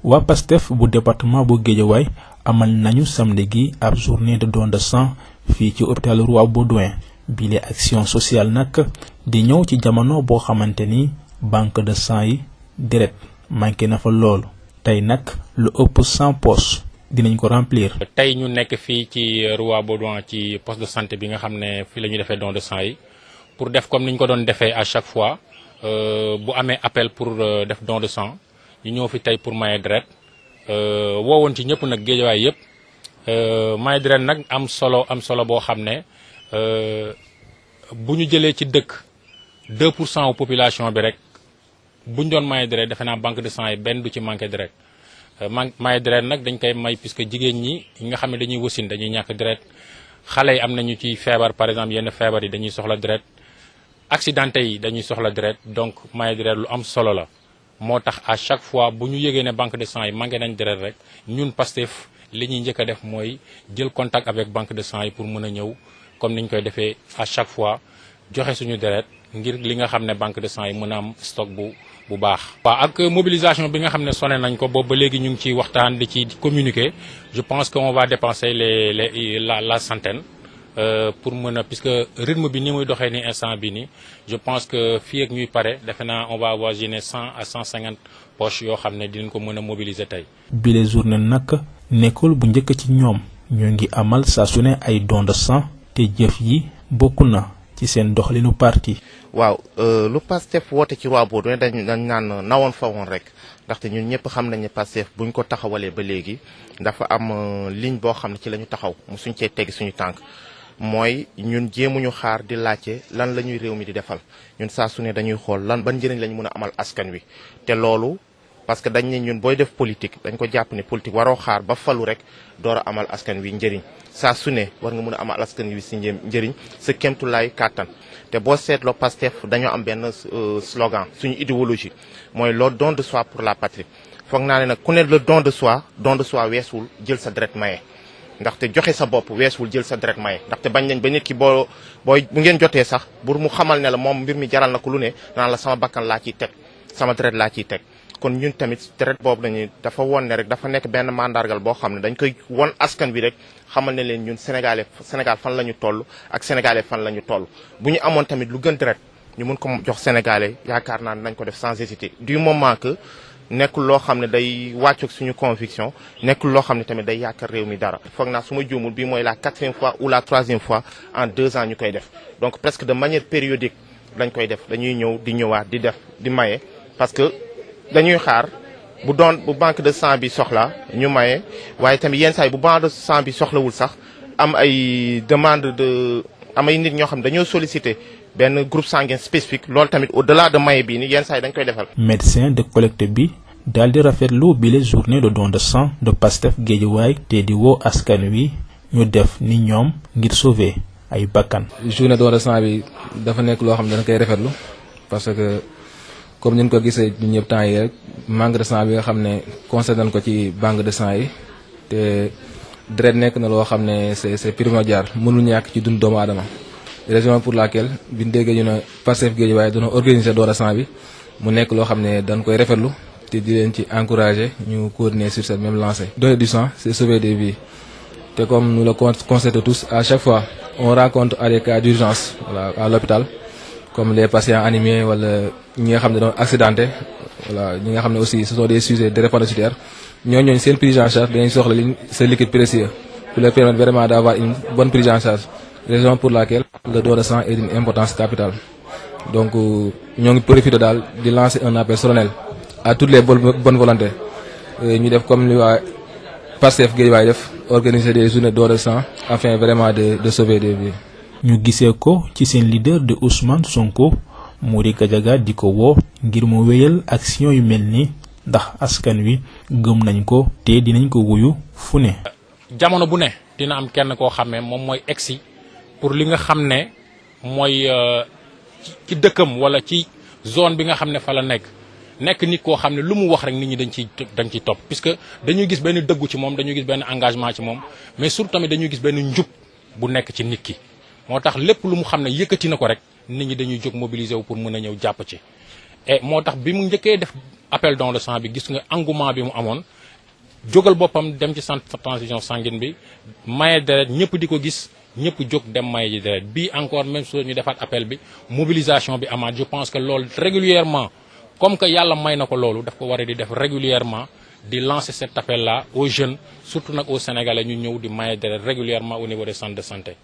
waa PASTEF bu département bu Guédiawaye amal nañu samedi gi ab journée de don de sang fii ci hôpital Roi Baudouin bile action sociale nag di ñëw ci jamono boo xamante ni banque de sang yi deret manqué na fa loolu tey nag lu ëpp 100 poches dinañ ko remplir. tey ñu nekk fii ci Roi Baudouin ci poste de santé bi nga xam ne fii la ñuy defee don de sang yi pour def comme ni ñu ko doon defee à chaque fois bu amee appel pour def don de sang ñu ñëw fi tey pour maye deret woowoon ci ñëpp nag Guédiawaye yëpp maye deret nag am solo boo xam ne bu ñu jëlee ci dëkk 2% wu population bi rek bu ñu doon maye deret defe naa banque de sang yi benn du ci manqué deret maye deret nag dañ koy may puisque jigéen ñi nga xam ne dañuy wasin dañuy ñàkk deret xale yi am nañu ci feebar par exemple yenn feebar yi dañuy soxla deret accidenté yi dañuy soxla deret donc maye deret lu am solo la moo tax à chaque fois bu ñu yëgee ne banque de sang yi manqué nañ deret rek ñun PASTEF li ñuy njëkk a def mooy jël contact avec banque de sang yi pour mën a ñëw comme ni ñu koy defee à chaque fois joxe suñu deret ngir li nga xam ne banque de sang yi mën a am stock bu baax. waaw ak mobilisation bi nga xam ne sonné nañ ko boobu ba léegi ñu ngi ciy waxtaan di ci communiquer je pense que on va dépenser la centaine pour mën a puisque rythme bi ni muy doxee ni instant bi nii je pense que fii ak ñuy pare defe naa on va avoisiner 100 à 150 poches yoo xam ne dinañ ko mën a mobiliser tey. bile journée nag nekkul bu njëkk ci ñoom ñoo ngi amal saa su ne ay don de sang te jëf yi bokk na ci seen doxalinu parti. waaw lu PASTEF woote ci Roi Baudouin dañ naan nawoon fa woon rek ndaxte ñun ñëpp xam nañ ne PASTEF buñ ko taxawalee ba léegi dafa am ligne boo xam ne ci la ñu taxaw mu suñ cee teggi suñu tànk mooy ñun jéemuñu xaar di laajte lan la ñuy réew mi di defal ñun saa su ne dañuy xool lan ban njëriñ la ñu mën a amal askan wi te loolu parce que dañ ne ñun booy def politique dañ ko jàpp ne politique waroo xaar ba falu rek door a amal askan wi njëriñ saa su ne war nga mën a amal askan wi si njëriñ sa kéemtulaay kàttan te boo seetloo PASTEF dañoo am benn slogan suñu idéologie mooy le don de soi pour la patrie foog naa ne nag ku ne le don de soi weesuwul jël sa deret maye ndaxte joxe sa bopp weesuwul jël sa deret maye ndaxte bañ nañ ba nit ki bu ngeen jotee sax bur mu xamal ne la moom mbir mi jaral na ko lu ne naan la sama bakkan laa ciy teg sama deret laa ciy teg kon ñun tamit deret boobu dafa won ne rek dafa nekk benn mandargal boo xam ne dañ koy won askan bi rek xamal ne leen ñun Sénégal fan la ñu toll ak sénégalais fan la ñu toll bu ñu amoon tamit lu gën deret ñu mun ko jox sénégalais yaakaar naa nañ ko def sans hésiter du moment que nekkul loo xam ne day wàccoog suñu conviction nekkul loo xam ne tamit day yaakaar réew mi dara. foog naa su ma juumul bii mooy la 4e fois ou la 3e fois en 2 ans ñu koy def donc presque de manière périodique lañ koy def dañuy ñëw di ñëwaat di def di maye parce que dañuy xaar bu banque de sang bi soxla ñu maye waaye tamit yenn saa yi bu banque de sang bi soxlawul sax am ay demande am ay nit ñoo xam ne dañoo solliciter benn groupe sanguin spécifique loolu tamit au delà de maye bii ni yenn saa yi dañ koy defal. médecin de collecte bi daal di rafetlu bile journée de don de sang de PASTEF Guédiawaye te di woo askan wi ñu def ni ñoom ngir sauver ay bakkan. journée don de sang bi dafa nekk loo xam ne dañ koy rafetlu parce que comme ñu ko gisee ñun ñëpp temps yi rek manque de sang bi nga xam ne constaté nañ ko ci banque de sang yi te deret nekk na loo xam ne c'est primordial mënul ñàkk ci dund doomu aadama. raison pour laquelle biñ déggee ñu ne PASTEF Guédiawaye dañoo organiser don de sang bi mu nekk loo xam ne dañ koy rafetlu te di leen ci encourager ñu continuer sur cette même lancée. donner du sang c'est sauver des vies te comme nous le constatons tous à chaque fois on rencontre à des cas d'urgence voilà à l'hôpital comme les patients anémiés wala ñi nga xam ne doon accidenté voilà ñi nga xam ne aussi ce sont des sujets drépanocytaires ñooñu seen prise en charge dañuy soxla ce liquide précieux pour leur permettre vraiment d'avoir une bonne prise en charge. Raison pour laquelle le don de sang est d'une importance capitale. Donc ñoo ngi profité daal di lancer un appel solennel à toutes les bonnes volontés ñu def comme li waa PASTEF Guédiawaye def organiser des journées de don de sang afin vraiment de sauver des vies. ñu gisee ko ci seen leader de Ousmane Sonko Mody Gadiaga di ko woo ngir mu wéyal action yu mel ni ndax askan wi gëm nañ ko te dinañ ko wuyu fu ne. jamono bu ne dina am kenn koo xamee moom mooy egsi pour li nga xam ne mooy ci dëkkam wala ci zone bi nga xam ne fa la nekk nit koo xam ne lu mu wax rek nit ñi dañ ciy topp puisque dañuy gis benn dëggu ci moom dañuy gis benn engagement ci moom mais surtout tamit dañuy gis benn njub bu nekk ci nit ki moo tax lépp lu mu xam ne yëkkati na ko rek nit ñi dañuy jóg mobiliser wu pour mën a ñëw jàpp ci et moo tax bi mu njëkkee def appel don de sang bi gis nga engouement bi mu amoon jógal boppam dem ci centre transfusion sanguine bi maye deret ñëpp di ko gis ñëpp jóg dem maye ji deret bii encore même chose ñu defaat appel bi mobilisation bi amaat je pense que loolu régulièrement comme que yàlla may na ko loolu daf ko war a di def régulièrement di lancer cet appel là aux jeunes surtout nag aux Sénégalais ñu ñëw di maye deret régulièrement au niveau des centres de santé